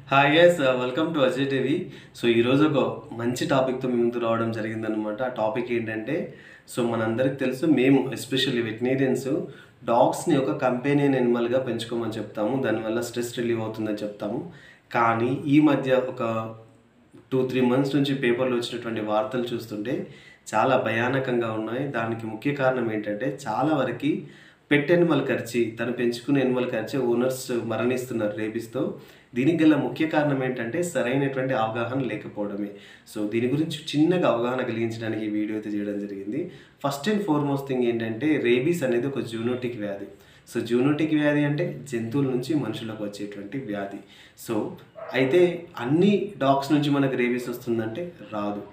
Hi guys welcome to Ajay TV. So ఈరోజు ఒక మంచి టాపిక్తో మీ ముందు రావడం జరిగిందనమాట. ఆ టాపిక్ ఏంటంటే, సో మనందరికి తెలుసు, మేము ఎస్పెషల్లీ వెటనీరియన్స్ డాగ్స్ని ఒక కంపెనీయన్ యానిమల్గా పెంచుకోమని చెప్తాము. దానివల్ల స్ట్రెస్ రిలీవ్ అవుతుందని చెప్తాము. కానీ ఈ మధ్య ఒక 2-3 మంత్స్ నుంచి పేపర్లో వచ్చినటువంటి వార్తలు చూస్తుంటే చాలా భయానకంగా ఉన్నాయి. దానికి ముఖ్య కారణం ఏంటంటే, చాలా వరకు పెట్ యానిమల్ కరిచి, తను పెంచుకునే యానిమల్ కరిచి ఓనర్స్ మరణిస్తున్నారు రేబీస్‌తో. దీనికి గల ముఖ్య కారణం ఏంటంటే, సరైనటువంటి అవగాహన లేకపోవడమే. సో దీని గురించి చిన్నగా అవగాహన కలిగించడానికి ఈ వీడియో అయితే చేయడం జరిగింది. ఫస్ట్ అండ్ ఫార్మోస్ట్ థింగ్ ఏంటంటే, రేబీస్ అనేది ఒక జూనోటిక్ వ్యాధి. సో జూనోటిక్ వ్యాధి అంటే జంతువుల నుంచి మనుషులకు వచ్చేటువంటి వ్యాధి. సో అయితే అన్ని డాగ్స్ నుంచి మనకు రేబీస్ వస్తుందంటే రాదు.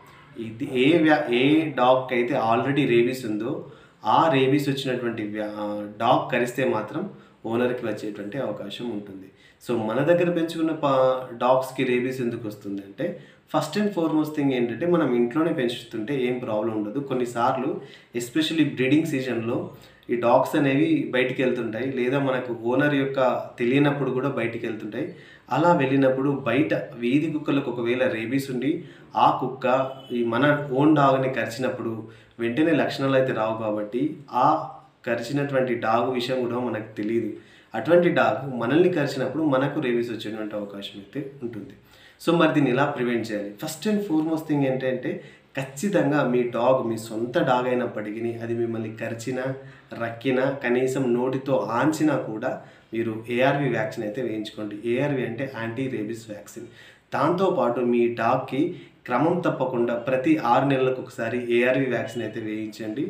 ఇది ఏ డాగ్‌కి అయితే ఆల్రెడీ రేబీస్ ఉందో, ఆ రేబీస్ వచ్చినటువంటి డాగ్ కరిస్తే మాత్రం ఓనర్‌కి వచ్చేటువంటి అవకాశం ఉంటుంది. సో మన దగ్గర పెంచుకున్న డాగ్స్‌కి రేబీస్ ఎందుకు వస్తుందంటే, ఫస్ట్ అండ్ ఫార్మోస్ట్ థింగ్ ఏంటంటే, మనం ఇంట్లోనే పెంచుతుంటే ఏం ప్రాబ్లం ఉండదు. కొన్నిసార్లు ఎస్పెషల్లీ బ్రీడింగ్ సీజన్‌లో ఈ డాగ్స్ అనేవి బయటికి వెళ్తుంటాయి, లేదా మనకు ఓనర్ యొక్క తెలియనప్పుడు కూడా బయటికి వెళ్తుంటాయి. అలా వెళ్ళినప్పుడు బయట వీధి కుక్కలకు ఒకవేళ రేబీస్ ఉండి ఆ కుక్క ఈ మన ఓన్ డాగ్‌ని కరిచినప్పుడు వెంటనే లక్షణాలు అయితే రావు కాబట్టి, ఆ కరిచినటువంటి డాగ్ విషయం కూడా మనకు తెలీదు. అటువంటి డాగ్ మనల్ని కరిచినప్పుడు మనకు రేబీస్ వచ్చేటువంటి అవకాశం అయితే ఉంటుంది. సో మరి దీన్ని ఎలా ప్రివెంట్ చేయాలి? ఫస్ట్ అండ్ ఫార్మోస్ట్ థింగ్ ఏంటంటే, ఖచ్చితంగా మీ డాగ్ మీ సొంత డాగ్ అయినప్పటికీ అది మిమ్మల్ని కరిచినా, రక్కినా, కనీసం నోటితో ఆంచినా కూడా మీరు ఏఆర్వి వ్యాక్సిన్ అయితే వేయించుకోండి. ఏఆర్వి అంటే యాంటీ రేబీస్ వ్యాక్సిన్. దాంతోపాటు మీ డాగ్‌కి క్రమం తప్పకుండా ప్రతి 6 నెలలకు ఒకసారి ఏఆర్వి వ్యాక్సిన్ అయితే వేయించండి.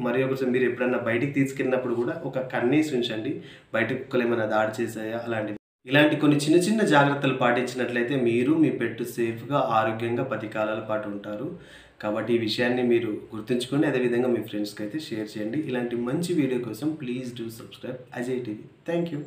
మరి ఒకసారి మీరు ఎప్పుడన్నా బయటికి తీసుకెళ్ళినప్పుడు కూడా ఒక కన్నేసి ఉంచండి. బయట కుక్కలు ఏమైనా దాడి చేసాయా అలాంటివి. ఇలాంటి కొన్ని చిన్న చిన్న జాగ్రత్తలు పాటించినట్లయితే మీరు మీ పెట్ సేఫ్‌గా, ఆరోగ్యంగా 10 కాలాల పాటు ఉంటారు. కాబట్టి ఈ విషయాన్ని మీరు గుర్తుంచుకోండి. అదేవిధంగా మీ ఫ్రెండ్స్‌కి అయితే షేర్ చేయండి. ఇలాంటి మంచి వీడియో కోసం please do subscribe Ajay TV. Thank you.